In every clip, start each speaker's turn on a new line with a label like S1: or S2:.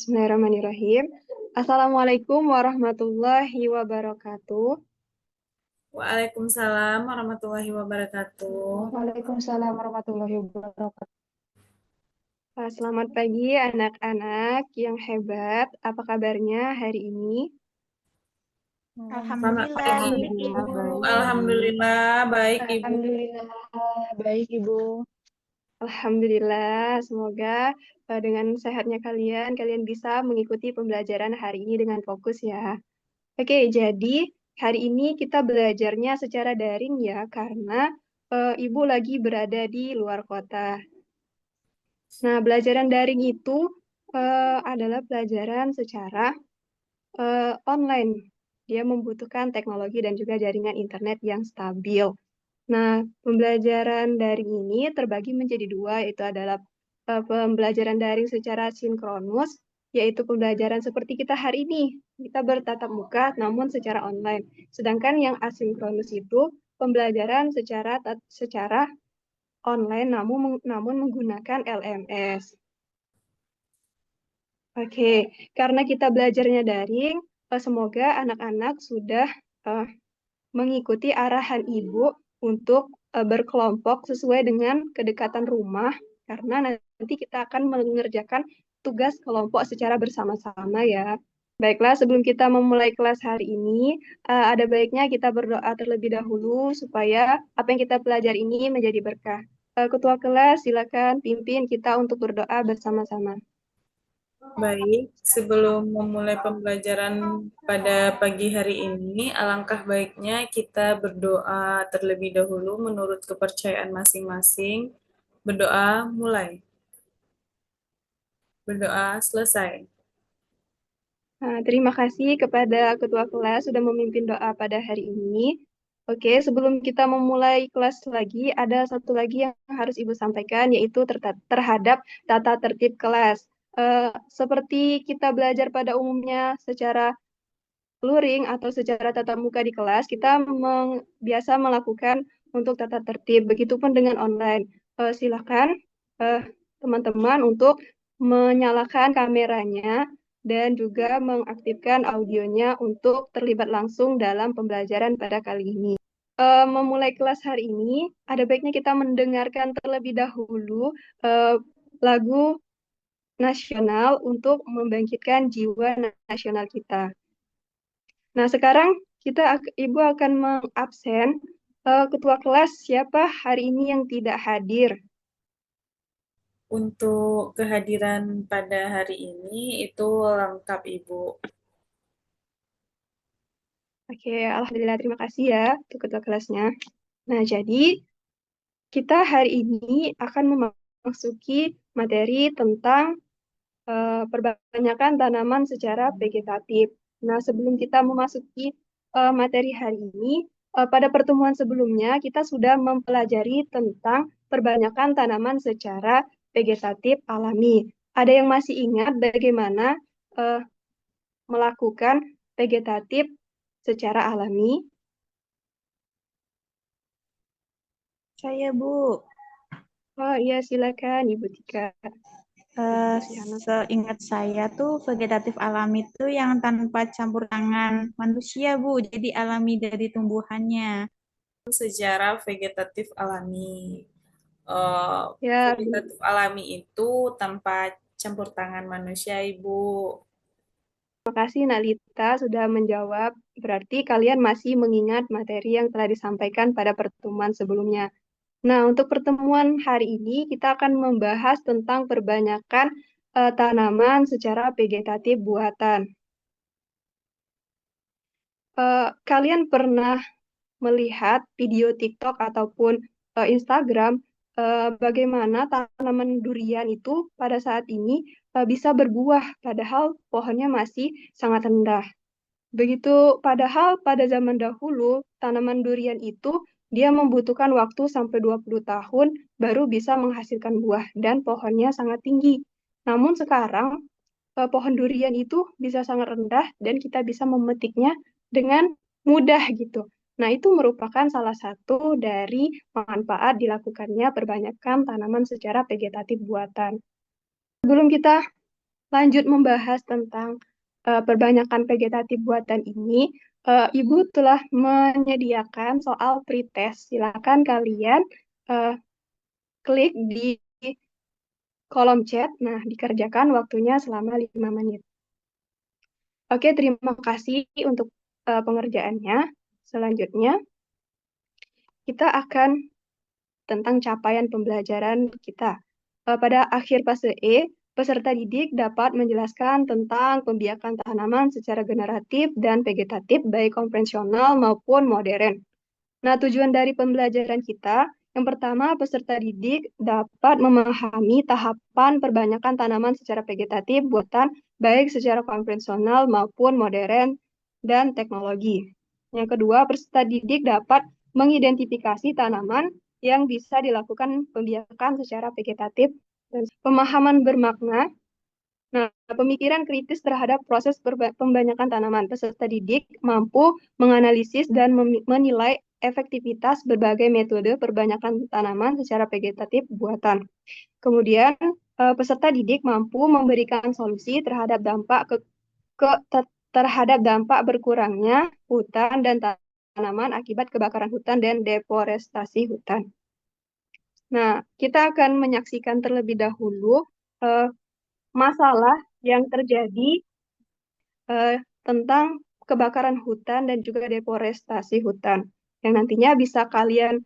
S1: Bismillahirrahmanirrahim. Assalamualaikum warahmatullahi wabarakatuh.
S2: Waalaikumsalam warahmatullahi wabarakatuh.
S1: Waalaikumsalam warahmatullahi wabarakatuh. Selamat pagi anak-anak yang hebat. Apa kabarnya hari ini?
S2: Selamat
S3: Alhamdulillah,
S2: pagi,
S3: baik
S2: Ibu.
S3: Ibu.
S2: Alhamdulillah, baik, Ibu.
S1: Alhamdulillah, baik Ibu. Alhamdulillah, semoga dengan sehatnya kalian bisa mengikuti pembelajaran hari ini dengan fokus ya. Oke, jadi hari ini kita belajarnya secara daring ya, karena Ibu lagi berada di luar kota. Nah, pelajaran daring itu adalah pelajaran secara online. Dia membutuhkan teknologi dan juga jaringan internet yang stabil. Nah, pembelajaran daring ini terbagi menjadi dua, yaitu adalah pembelajaran daring secara sinkronus, yaitu pembelajaran seperti kita hari ini. Kita bertatap muka namun secara online. Sedangkan yang asinkronus itu pembelajaran secara online namun menggunakan LMS. Oke, karena kita belajarnya daring, semoga anak-anak sudah eh, mengikuti arahan Ibu untuk berkelompok sesuai dengan kedekatan rumah, karena nanti kita akan mengerjakan tugas kelompok secara bersama-sama ya. Baiklah, sebelum kita memulai kelas hari ini, ada baiknya kita berdoa terlebih dahulu supaya apa yang kita pelajari ini menjadi berkah. Ketua kelas, silakan pimpin kita untuk berdoa bersama-sama.
S2: Baik, sebelum memulai pembelajaran pada pagi hari ini, alangkah baiknya kita berdoa terlebih dahulu menurut kepercayaan masing-masing. Berdoa mulai, berdoa selesai.
S1: Nah, terima kasih kepada ketua kelas sudah memimpin doa pada hari ini. Oke, sebelum kita memulai kelas lagi, ada satu lagi yang harus Ibu sampaikan, yaitu terhadap tata tertib kelas. Seperti kita belajar pada umumnya secara luring atau secara tatap muka di kelas, kita biasa melakukan untuk tata tertib. Begitupun dengan online. Silakan eh, teman-teman untuk menyalakan kameranya dan juga mengaktifkan audionya untuk terlibat langsung dalam pembelajaran pada kali ini. Memulai kelas hari ini, ada baiknya kita mendengarkan terlebih dahulu lagu nasional untuk membangkitkan jiwa nasional kita. Nah, sekarang Ibu akan mengabsen ketua kelas siapa hari ini yang tidak hadir.
S2: Untuk kehadiran pada hari ini itu lengkap, Ibu.
S1: Oke, Alhamdulillah terima kasih ya untuk ketua kelasnya. Nah, jadi kita hari ini akan memasuki materi tentang perbanyakan tanaman secara vegetatif. Nah, sebelum kita memasuki materi hari ini, pada pertemuan sebelumnya kita sudah mempelajari tentang perbanyakan tanaman secara vegetatif alami. Ada yang masih ingat bagaimana eh, melakukan vegetatif secara alami?
S3: Saya Bu,
S1: Oh iya, silakan Ibu Tika.
S3: eh,
S1: Kasih Hana.
S3: seingat saya tuh vegetatif alami tuh yang tanpa campur tangan manusia Bu, jadi alami dari tumbuhannya.
S2: Secara vegetatif alami. eh,
S1: Ya,
S2: Vegetatif alami itu tanpa campur tangan manusia, Ibu.
S1: terima kasih Nalita sudah menjawab. Berarti kalian masih mengingat materi yang telah disampaikan pada pertemuan sebelumnya. Nah, untuk pertemuan hari ini kita akan membahas tentang perbanyakan tanaman secara vegetatif buatan. Kalian pernah melihat video TikTok ataupun Instagram bagaimana tanaman durian itu pada saat ini bisa berbuah padahal pohonnya masih sangat rendah. Begitu padahal pada zaman dahulu tanaman durian itu dia membutuhkan waktu sampai 20 tahun baru bisa menghasilkan buah dan pohonnya sangat tinggi. Namun sekarang pohon durian itu bisa sangat rendah dan kita bisa memetiknya dengan mudah gitu. Nah, itu merupakan salah satu dari manfaat dilakukannya perbanyakan tanaman secara vegetatif buatan. Sebelum kita lanjut membahas tentang perbanyakan vegetatif buatan ini, Ibu telah menyediakan soal pretest. Silakan kalian klik di kolom chat. Nah, dikerjakan waktunya selama 5 menit. Oke, terima kasih untuk pengerjaannya. Selanjutnya, kita akan tentang capaian pembelajaran kita. Pada akhir fase E, peserta didik dapat menjelaskan tentang pembiakan tanaman secara generatif dan vegetatif, baik konvensional maupun modern. Nah, tujuan dari pembelajaran kita, yang pertama, peserta didik dapat memahami tahapan perbanyakan tanaman secara vegetatif buatan, baik secara konvensional maupun modern dan teknologi. Yang kedua, peserta didik dapat mengidentifikasi tanaman yang bisa dilakukan pembiakan secara vegetatif dan pemahaman bermakna. Nah, pemikiran kritis terhadap proses pembanyakan tanaman. Peserta didik mampu menganalisis dan menilai efektivitas berbagai metode perbanyakan tanaman secara vegetatif buatan. Kemudian, peserta didik mampu memberikan solusi terhadap terhadap dampak berkurangnya hutan dan tanaman akibat kebakaran hutan dan deforestasi hutan. Nah, kita akan menyaksikan terlebih dahulu masalah yang terjadi tentang kebakaran hutan dan juga deforestasi hutan, yang nantinya bisa kalian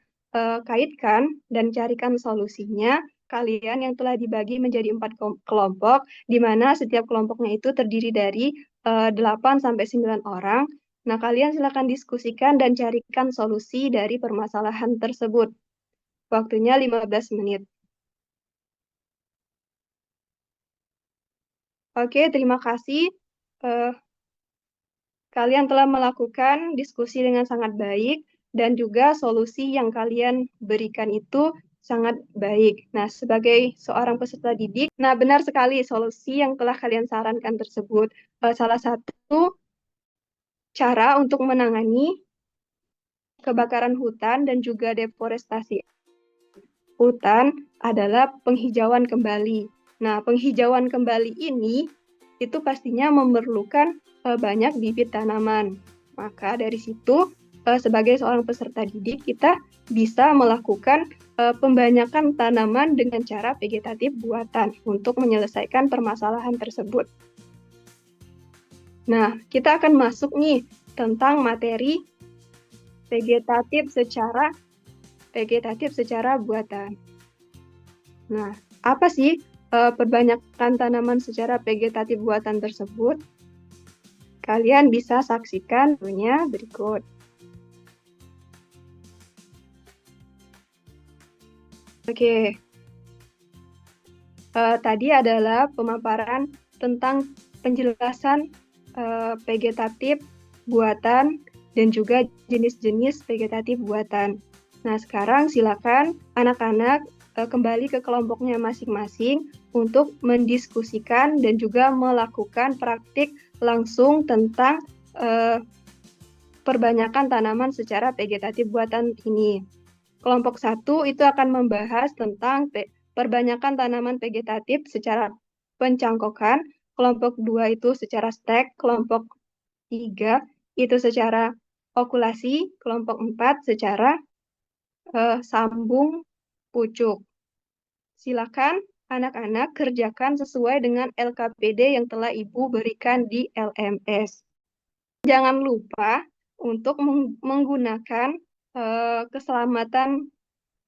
S1: kaitkan dan carikan solusinya. Kalian yang telah dibagi menjadi 4 kelompok, di mana setiap kelompoknya itu terdiri dari 8-9 orang. Nah, kalian silakan diskusikan dan carikan solusi dari permasalahan tersebut. Waktunya 15 menit. Oke, terima kasih. Kalian telah melakukan diskusi dengan sangat baik dan juga solusi yang kalian berikan itu sangat baik. Nah, sebagai seorang peserta didik, nah benar sekali solusi yang telah kalian sarankan tersebut. Salah satu cara untuk menangani kebakaran hutan dan juga deforestasi hutan adalah penghijauan kembali. Nah, penghijauan kembali ini itu pastinya memerlukan banyak bibit tanaman. Maka dari situ, sebagai seorang peserta didik, kita bisa melakukan pembanyakan tanaman dengan cara vegetatif buatan untuk menyelesaikan permasalahan tersebut. Nah, kita akan masuk nih tentang materi vegetatif secara buatan. Nah, apa sih perbanyakan tanaman secara vegetatif buatan tersebut? Kalian bisa saksikan videonya berikut. Oke, tadi adalah pemaparan tentang penjelasan vegetatif buatan dan juga jenis-jenis vegetatif buatan. Nah, sekarang silakan anak-anak kembali ke kelompoknya masing-masing untuk mendiskusikan dan juga melakukan praktik langsung tentang perbanyakan tanaman secara vegetatif buatan ini. Kelompok 1 itu akan membahas tentang perbanyakan tanaman vegetatif secara pencangkokan, kelompok 2 itu secara stek, kelompok 3 itu secara okulasi, kelompok 4 secara sambung pucuk. Silakan anak-anak kerjakan sesuai dengan LKPD yang telah Ibu berikan di LMS. Jangan lupa untuk menggunakan keselamatan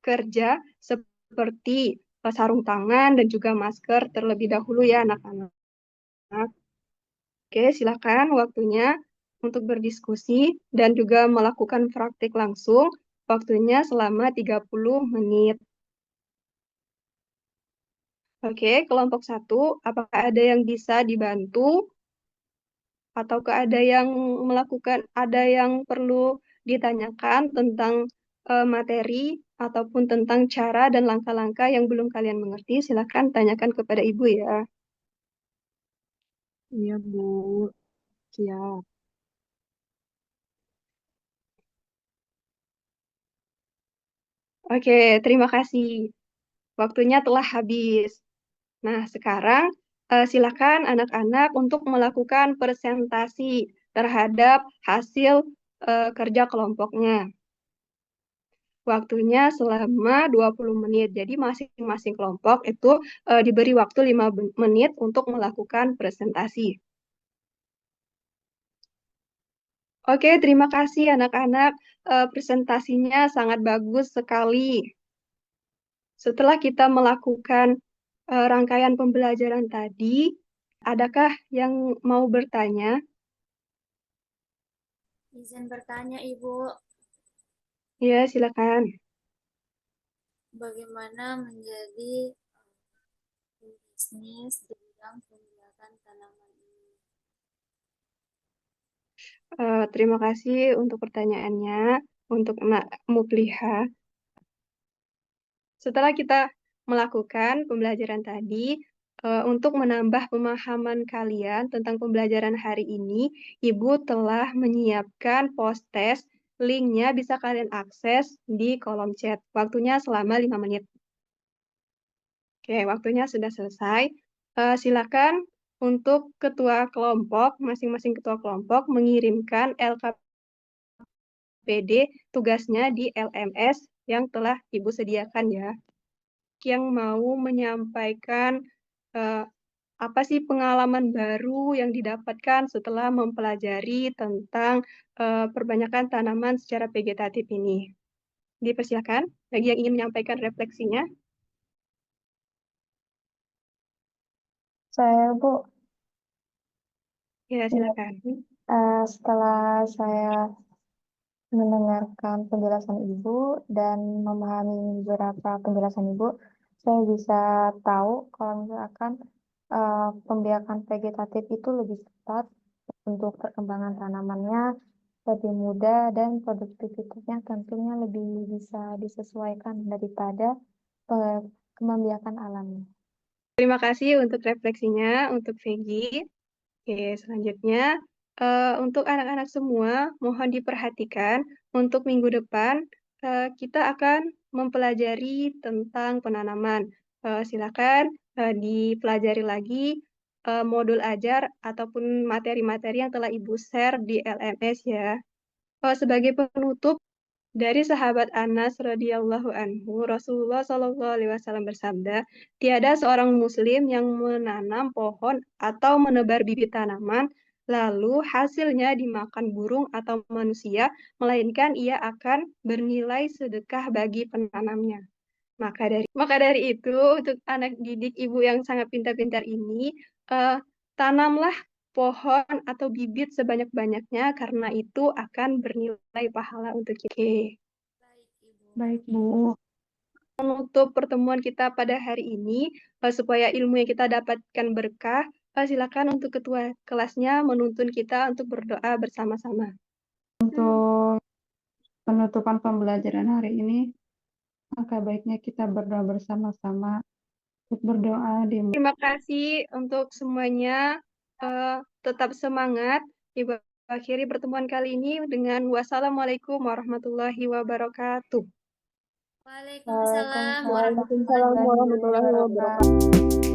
S1: kerja seperti sarung tangan dan juga masker terlebih dahulu ya anak-anak. Oke, silakan waktunya untuk berdiskusi dan juga melakukan praktik langsung. Waktunya selama 30 menit. Oke, kelompok 1, apakah ada yang bisa dibantu? Ataukah ada yang perlu ditanyakan tentang materi ataupun tentang cara dan langkah-langkah yang belum kalian mengerti? Silakan tanyakan kepada Ibu ya.
S4: Iya, Bu. Siap.
S1: Oke, terima kasih. Waktunya telah habis. Nah, sekarang Silakan anak-anak untuk melakukan presentasi terhadap hasil kerja kelompoknya. Waktunya selama 20 menit. Jadi masing-masing kelompok itu diberi waktu 5 menit untuk melakukan presentasi. Oke, terima kasih anak-anak. Presentasinya sangat bagus sekali. Setelah kita melakukan rangkaian pembelajaran tadi, adakah yang mau bertanya?
S5: Izin bertanya, Ibu,
S1: Ya, silakan.
S5: bagaimana menjadi bisnis di bidang pembiakan tanaman ini?
S1: Terima kasih untuk pertanyaannya, untuk Anak Mupliha. Setelah kita melakukan pembelajaran tadi, untuk menambah pemahaman kalian tentang pembelajaran hari ini, Ibu telah menyiapkan post-test, linknya bisa kalian akses di kolom chat. Waktunya selama 5 menit. Oke, waktunya sudah selesai. Silakan untuk ketua kelompok, masing-masing ketua kelompok mengirimkan LKPD tugasnya di LMS yang telah Ibu sediakan ya. Yang mau menyampaikan apa sih pengalaman baru yang didapatkan setelah mempelajari tentang perbanyakan tanaman secara vegetatif ini. Dipersilakan bagi yang ingin menyampaikan refleksinya.
S6: Saya, Bu,
S1: Ya, silakan.
S6: setelah saya mendengarkan penjelasan Ibu dan memahami beberapa penjelasan Ibu, saya bisa tahu kalau misalkan pembiakan vegetatif itu lebih cepat untuk perkembangan tanamannya, lebih mudah dan produktivitasnya tentunya lebih bisa disesuaikan daripada pembiakan alami.
S1: Terima kasih untuk refleksinya, untuk Vegi. Oke, selanjutnya untuk anak-anak semua, mohon diperhatikan untuk minggu depan kita akan mempelajari tentang penanaman. Silakan dipelajari lagi modul ajar ataupun materi-materi yang telah Ibu share di LMS ya. Sebagai penutup, dari sahabat Anas radhiyallahu anhu, Rasulullah Shallallahu alaihi wasallam bersabda, tiada seorang muslim yang menanam pohon atau menebar bibit tanaman, lalu hasilnya dimakan burung atau manusia, melainkan ia akan bernilai sedekah bagi penanamnya. Maka dari itu, untuk anak didik ibu yang sangat pintar-pintar ini, tanamlah pohon atau bibit sebanyak-banyaknya karena itu akan bernilai pahala untuk kita. Oke.
S5: Baik, Ibu.
S3: Baik, Bu.
S1: Menutup pertemuan kita pada hari ini, supaya ilmu yang kita dapatkan berkah, silakan untuk ketua kelasnya menuntun kita untuk berdoa bersama-sama.
S7: Untuk penutupan pembelajaran hari ini, maka baiknya kita berdoa bersama-sama. Untuk berdoa di
S1: Terima kasih untuk semuanya. Tetap semangat. Ibu akhiri pertemuan kali ini dengan wassalamualaikum warahmatullahi wabarakatuh.
S5: Waalaikumsalam
S6: Waalaikumsalam
S1: Waalaikumsalam warahmatullahi wabarakatuh.